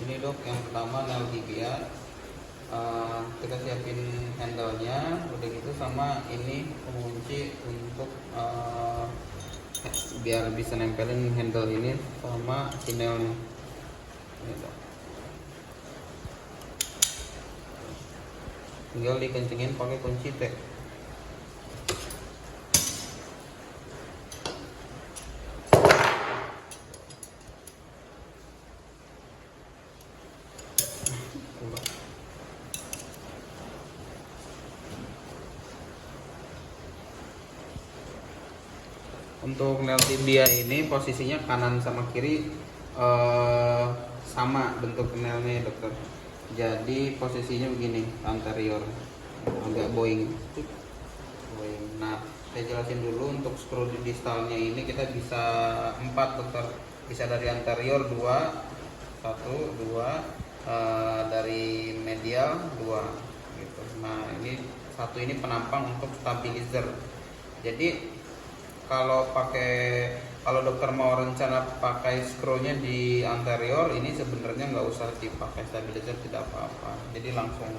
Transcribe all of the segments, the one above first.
Ini dok, yang pertama nail gigian. Kita siapin handle-nya, udah gitu sama ini pengunci untuk biar bisa nempelin handle ini sama si nailnya. Ini dok. Tinggal dikencengin pakai kunci T. Untuk nail tibia ini posisinya kanan sama kiri sama bentuk nailnya ya dokter. Jadi posisinya begini, anterior, agak boing. Nah, saya jelasin dulu untuk skru di distalnya ini kita bisa 4 dokter. Bisa dari anterior 2, 1, 2, dari medial 2 gitu. Nah, ini satu ini penampang untuk stabilizer. Jadi kalau dokter mau rencana pakai skrunya di anterior, ini sebenarnya nggak usah dipakai stabilizer, tidak apa-apa, jadi langsung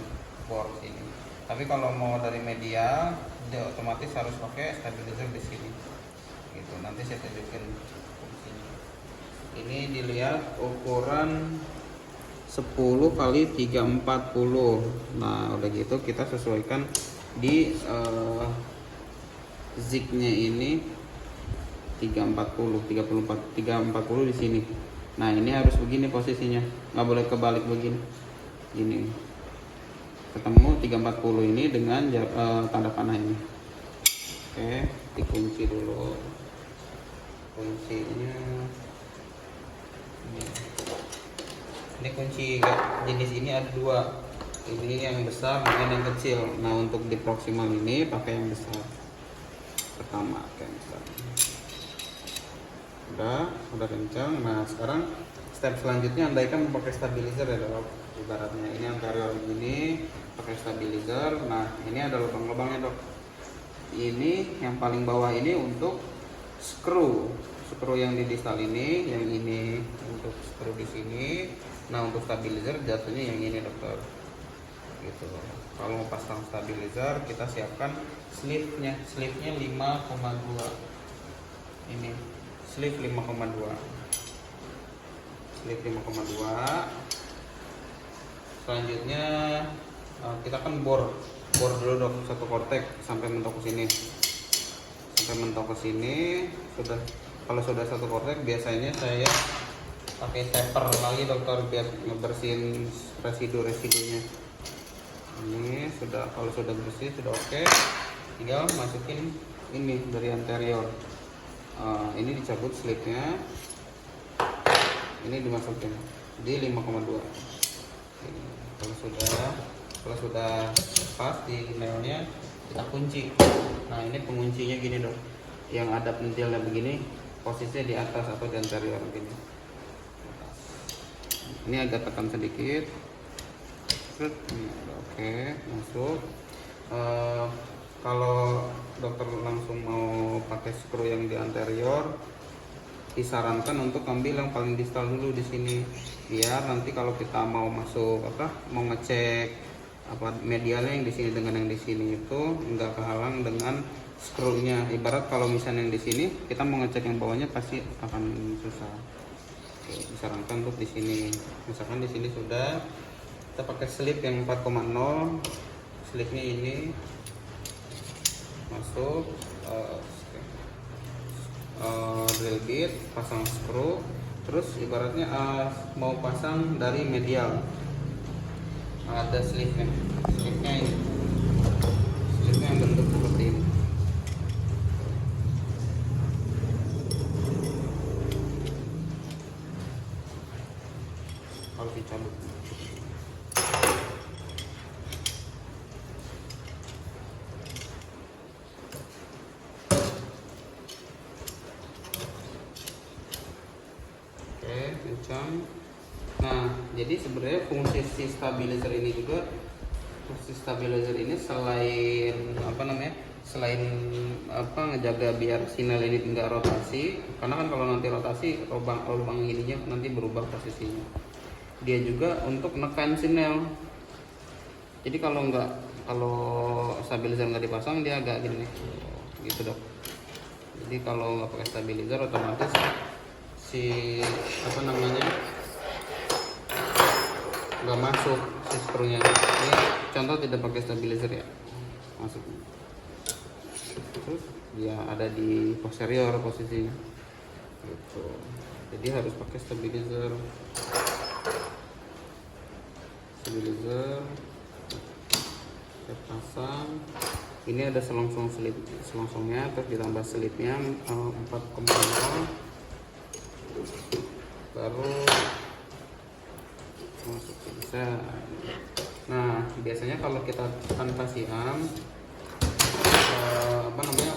bor sini. Tapi kalau mau dari medial, dia otomatis harus pakai stabilizer di sini gitu. Nanti saya tunjukin fungsinya. Ini dilihat ukuran 10 kali 340. Nah udah gitu kita sesuaikan di zignya ini 340 di sini. Nah ini harus begini posisinya, nggak boleh kebalik begini, gini ketemu 340 ini dengan tanda panah ini. Oke, dikunci dulu kuncinya. Ini kunci jenis ini ada 2, ini yang besar dengan yang kecil. Nah untuk di proximal ini pakai yang besar pertama, kayak misalnya udah kencang. Nah sekarang step selanjutnya andaikan pakai stabilizer ya dok, ibaratnya ini anterior ini pakai stabilizer. Nah ini ada lubang-lubangnya dok. Ini yang paling bawah ini untuk skru yang di distal ini, yang ini untuk skru di sini. Nah untuk stabilizer jatuhnya yang ini dokter gitu. Kalau mau pasang stabilizer kita siapkan sleeve-nya 5,2. Ini sleeve 5,2. Selanjutnya kita kan bor dulu dok, satu kortek sampai mentok ke sini. Kalau sudah satu kortek biasanya saya pakai taper lagi dokter biar ngebersihin residunya. Ini kalau sudah bersih, sudah oke, tinggal masukin ini dari anterior. Ini dicabut slipnya, ini dimasukin di 5,2. Kalau sudah pas di nailnya kita kunci. Nah ini penguncinya gini dong, yang ada pentilnya begini, posisinya di atas atau di anterior begini. Ini agak tekan sedikit. Oke, masuk. Kalau dokter langsung mau pakai skru yang di anterior, disarankan untuk ambil yang paling distal dulu di sini, biar nanti kalau kita mau masuk mau ngecek medialnya yang di sini dengan yang di sini itu enggak kehalang dengan skrunya. Ibarat kalau misalnya yang di sini kita mau ngecek yang bawahnya pasti akan susah. Oke, disarankan untuk di sini. Misalkan di sini sudah, kita pakai slip yang 4,0. Slipnya ini masuk, drill bit, pasang skru, terus ibaratnya mau pasang dari medial, ada slipnya ini, slipnya yang bentuk seperti ini. Harus dicabut. Kencang. Nah jadi sebenarnya fungsi stabilizer ini juga, selain ngejaga biar sinyal ini enggak rotasi, karena kan kalau nanti rotasi lubang ininya nanti berubah posisinya. dia juga untuk nekan sinel. Jadi kalau stabilizer nggak dipasang dia agak gini nih, gitu dok. Jadi kalau nggak pakai stabilizer otomatis si apa namanya nggak masuk si skrunya. Ini contoh tidak pakai stabilizer ya, masuk. Terus dia ada di posterior posisinya, gitu. Jadi harus pakai stabilizer. Saya pasang. Ini ada selongsongnya, terus ditambah selipnya 4,0, baru masuk bisa. Nah biasanya kalau kita tanpa siam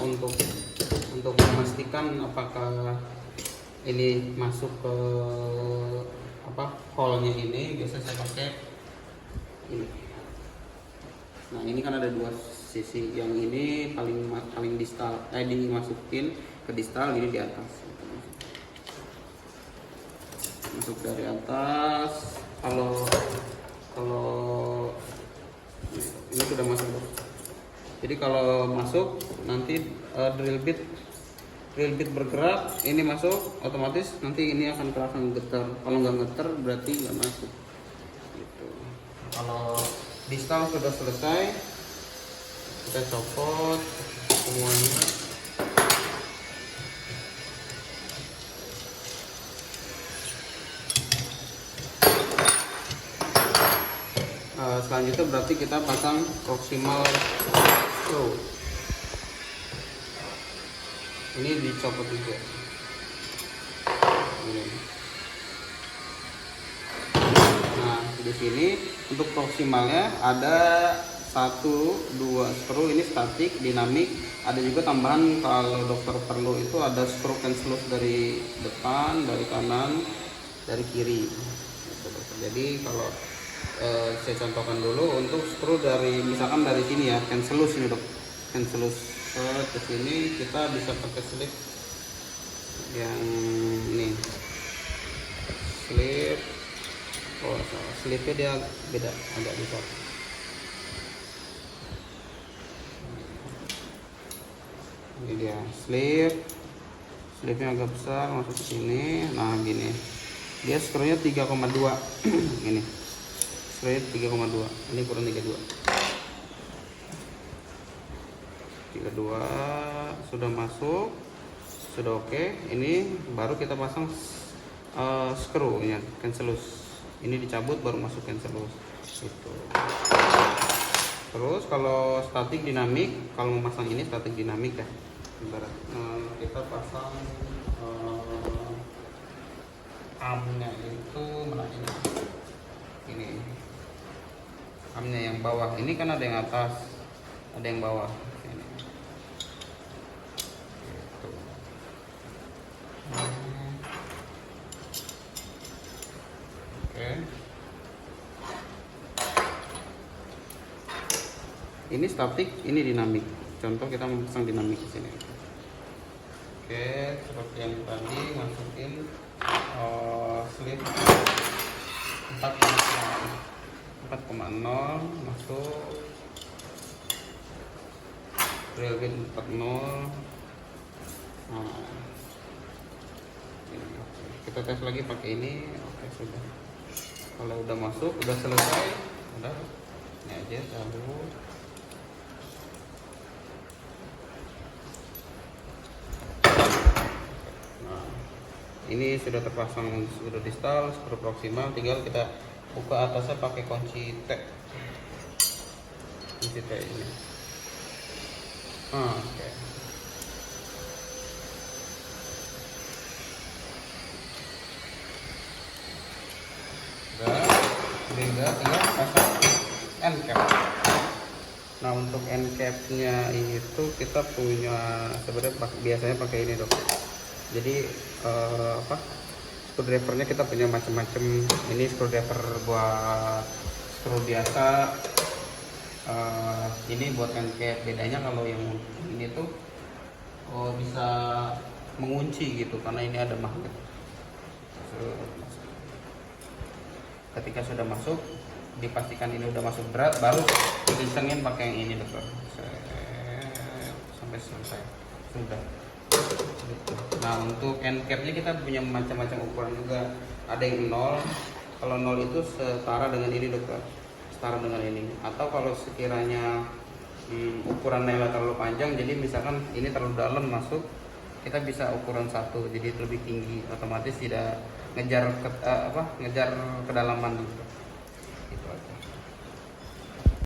untuk memastikan apakah ini masuk ke hole-nya ini, biasa saya pakai ini. Nah ini kan ada dua sisi, yang ini paling distal, dimasukin ke distal, ini di atas. Masuk dari atas. Kalau ini sudah masuk. Jadi kalau masuk nanti drill bit bergerak, ini masuk, otomatis nanti ini akan terasa getar. Kalau nggak getar berarti nggak masuk. Gitu. Kalau distal sudah selesai, kita copot semuanya. Selanjutnya berarti kita pasang proximal screw. Ini dicopot juga. Nah di sini untuk proximalnya ada 1, 2 skru, ini statik, dinamik. Ada juga tambahan kalau dokter perlu itu ada skru cancellous dari depan, dari kanan, dari kiri. Jadi kalau saya contohkan dulu untuk skru dari, misalkan dari sini ya, cancellous ini dok, cancellous ke sini kita bisa pakai slip yang ini, slip. Slipnya dia beda, agak besar. Ini dia slipnya agak besar, masuk ke sini. Nah gini, dia skrunya 3,2 ini skrunya 3,2, ini kurang 32 sudah masuk, sudah oke. Ini baru kita pasang skru ya, cancellous. Ini dicabut baru masuk cancellous itu. Terus kalau statik dinamik, kalau memasang ini statik dinamik ya, ibarat kita pasang armnya itu mana ini armnya yang bawah. Ini kan ada yang atas, ada yang bawah. Ini. Gitu. Oke. Ini statik, ini dinamik. Contoh kita memasang dinamik di sini. Oke, seperti yang tadi, masukin slip 4,0 masuk, drill bit 40. Nah, ini. Kita tes lagi pakai ini. Oke sudah. Kalau udah masuk, udah selesai, udah ini aja cabut. Ini sudah terpasang, sudah distal, skru proximal, tinggal kita buka atasnya pakai kunci T ini. Oke. Tinggal pasang end cap. Nah untuk end capnya itu kita punya, sebenarnya biasanya pakai ini dok. Jadi screwdrivernya kita punya macam-macam. Ini screwdriver buat screw biasa, ini buat end cap. Bedanya kalau yang ini tuh bisa mengunci gitu, karena ini ada magnet. Ketika sudah masuk, dipastikan ini udah masuk berat, baru dikencengin pakai yang ini dokter. Sampai selesai sudah. Nah untuk end capnya kita punya macam-macam ukuran juga. Ada yang 0, kalau 0 itu setara dengan ini dokter, setara dengan ini. Atau kalau sekiranya ukuran nailnya terlalu panjang, jadi misalkan ini terlalu dalam masuk, kita bisa ukuran 1, jadi lebih tinggi, otomatis tidak ngejar kedalaman.